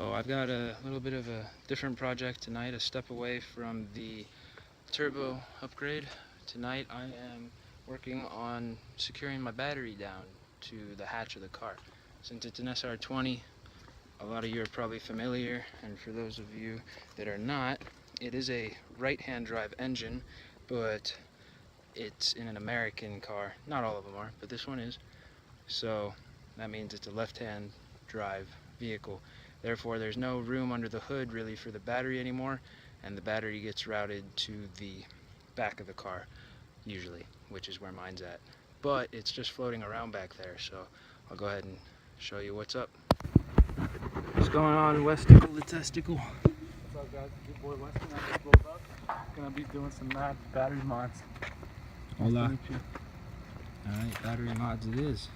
So I've got a little bit of a different project tonight, a step away from the turbo upgrade. Tonight I am working on securing my battery down to the hatch of the car. Since it's an SR20, a lot of you are probably familiar, and for those of you that are not, it is a right-hand drive engine, but it's in an American car. Not all of them are, but this one is. So that means it's a left-hand drive vehicle. Therefore, there's no room under the hood really for the battery anymore, and the battery gets routed to the back of the car usually, which is where mine's at. But it's just floating around back there, so I'll go ahead and show you what's up. What's going on, Westicle the Testicle? What's up, guys? Your boy Weston. I just woke up. Gonna be doing some mad battery mods. Hola. Alright, battery mods it is. Is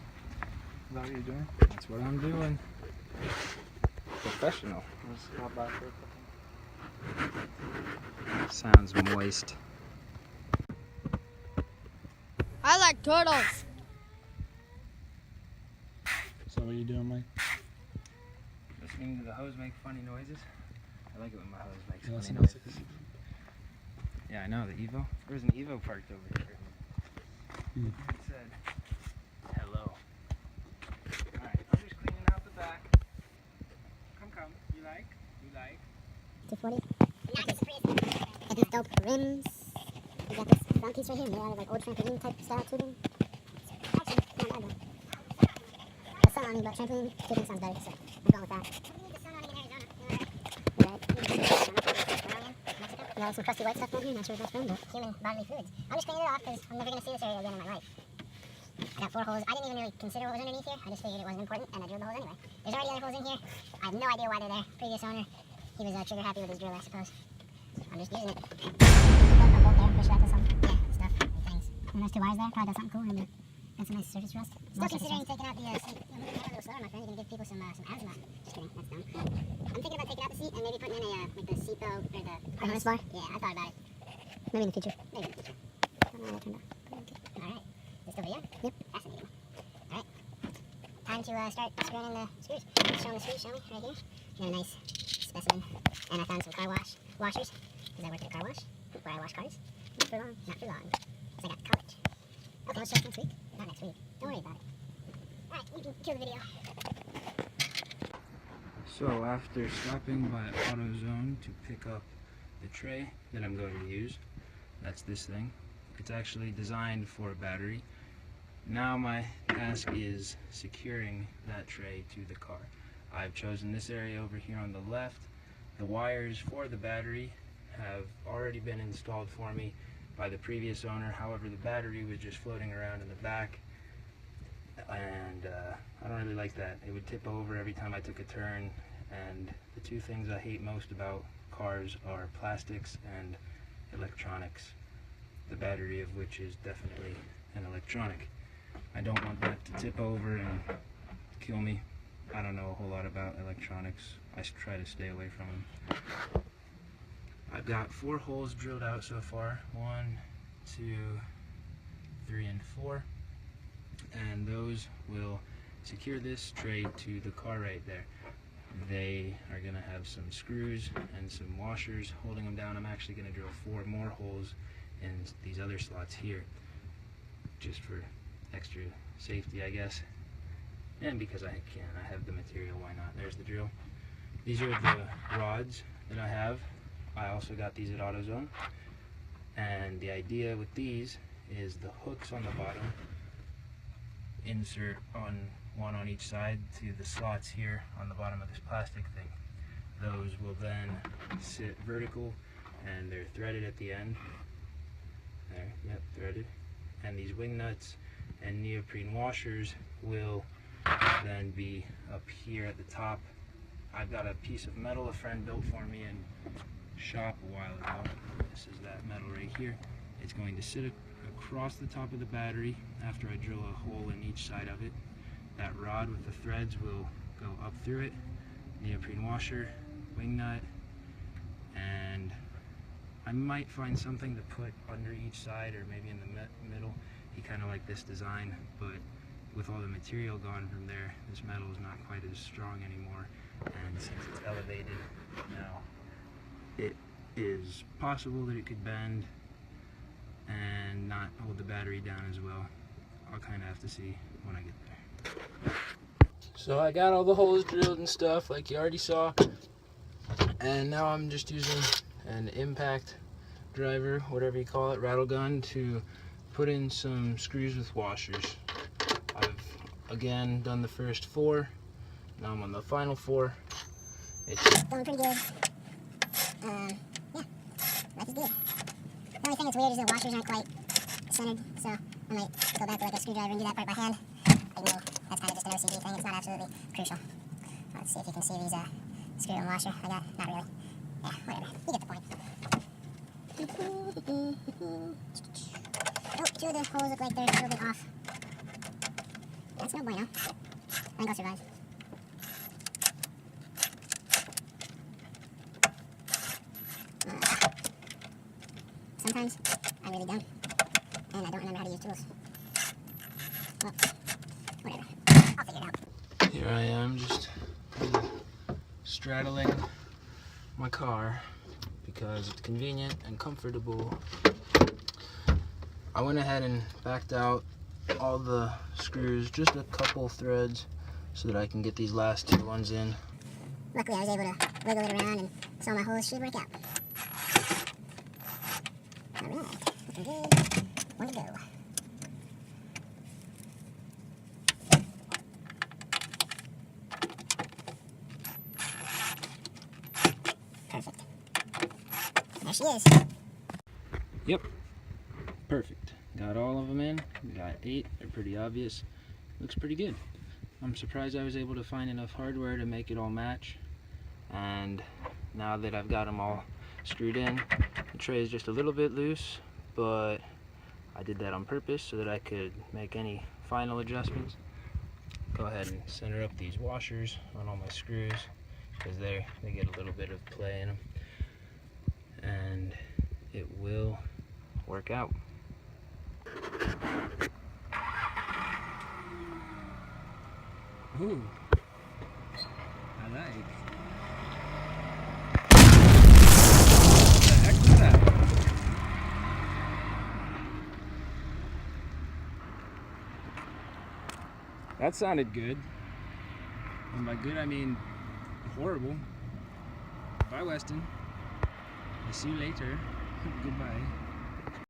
that what you're doing? That's what I'm doing. Professional. Let's hop back for a second. Sounds moist. I like turtles. So what are you doing, Mike? Listening to the hose make funny noises. I like it when my hose makes You funny listen noises. to Yeah, I know, the Evo. There's an Evo parked over here. Hmm. It said, hello. Alright, I'm just cleaning out the back. Come. You like? 240. Got these dope rims. We got this front piece right here, made out of like old trampoline type style tubing. Actually, not bad though. The sun on me, but trampoline tubing sounds better, so I'm going with that. Yeah, some crusty white stuff down here, not sure what that's from, but human bodily fluids. I'm just cleaning it off because I'm never going to see this area again in my life. I got 4 holes. I didn't even really consider what was underneath here. I just figured it wasn't important, and I drilled the holes anyway. There's already other holes in here. I have no idea why they're there. Previous owner, he was trigger happy with his drill, I suppose. I'm just using it. A bolt there, push that to some stuff and things. And there's 2 wires there. Probably does something cool. And got some nice surface rust. Still considering taking out the seat. Moving it a little slower, my friend. You're going to give people some asthma. Just kidding. That's dumb. I'm thinking about taking out the seat and maybe putting in a like the seat belt or the harness bar. Yeah, I thought about it. Maybe in the future. Maybe in the future. I don't know how that turned out. Alright. Is this still video? Yep. Fascinating. Alright. Time to start screwing in the screws. Show me the screws, show me, right here. Got a nice specimen. And I found some car washers. Because I work at a car wash, where I wash cars. Not for long. Because I got college. Okay, let's show us next week. Not next week. Don't worry about it. Alright, you can kill the video. So after stopping by AutoZone to pick up the tray that I'm going to use, that's this thing. It's actually designed for a battery. Now my task is securing that tray to the car. I've chosen this area over here on the left. The wires for the battery have already been installed for me by the previous owner. However, the battery was just floating around in the back, and I don't really like that. It would tip over every time I took a turn, and the 2 things I hate most about cars are plastics and electronics, the battery of which is definitely an electronic. I don't want that to tip over and kill me. I don't know a whole lot about electronics. I try to stay away from them. I've got 4 holes drilled out so far. 1, 2, 3, and 4. And those will secure this tray to the car right there. They are going to have some screws and some washers holding them down. I'm actually going to drill 4 more holes in these other slots here, just for extra safety, I guess. And because I have the material, why not? There's the drill. These are the rods that I have. I also got these at AutoZone. And the idea with these is the hooks on the bottom insert one on each side to the slots here on the bottom of this plastic thing. Those will then sit vertical, and they're threaded at the end. There, yep, threaded. And these wing nuts and neoprene washers will then be up here at the top. I've got a piece of metal a friend built for me in shop a while ago. This is that metal right here. It's going to sit across the top of the battery after I drill a hole in each side of it. That rod with the threads will go up through it. Neoprene washer, wing nut, and I might find something to put under each side or maybe in the middle. He kind of liked this design, but with all the material gone from there, this metal is not quite as strong anymore. And since it's elevated. Now, it is possible that it could bend and not hold the battery down as well. I'll kind of have to see when I get there. So I got all the holes drilled and stuff like you already saw, and now I'm just using an impact driver, whatever you call it, rattle gun, to put in some screws with washers. I've again done the first 4. Now I'm on the final 4. It's going pretty good. Yeah, life is good. The only thing that's weird is the washers aren't quite centered, so I might go back with like a screwdriver and do that part by hand. I know that's kind of just an OCD thing, it's not absolutely crucial. Let's see if you can see these screw and washer I got. Not really. Yeah, whatever. You get the point. Oh, 2 of the holes look like they're a little bit off. That's no bueno. I think I'll survive. Sometimes I'm really dumb and I don't remember how to use tools. Well, whatever. I'll figure it out. Here I am, just straddling my car because it's convenient and comfortable. I went ahead and backed out all the screws, just a couple threads, so that I can get these last 2 ones in. Luckily I was able to wiggle it around, and so my holes should work out. Alright, looking good. 1 to go. Perfect. There she is. Yep, perfect. Got all of them in. Got 8. They're pretty obvious. Looks pretty good. I'm surprised I was able to find enough hardware to make it all match. And now that I've got them all screwed in, the tray is just a little bit loose, but I did that on purpose so that I could make any final adjustments. Go ahead and center up these washers on all my screws because they get a little bit of play in them, and it will work out. Ooh, I like. What the heck was that? That sounded good. And by good, I mean horrible. Bye, Weston. I'll see you later. Goodbye.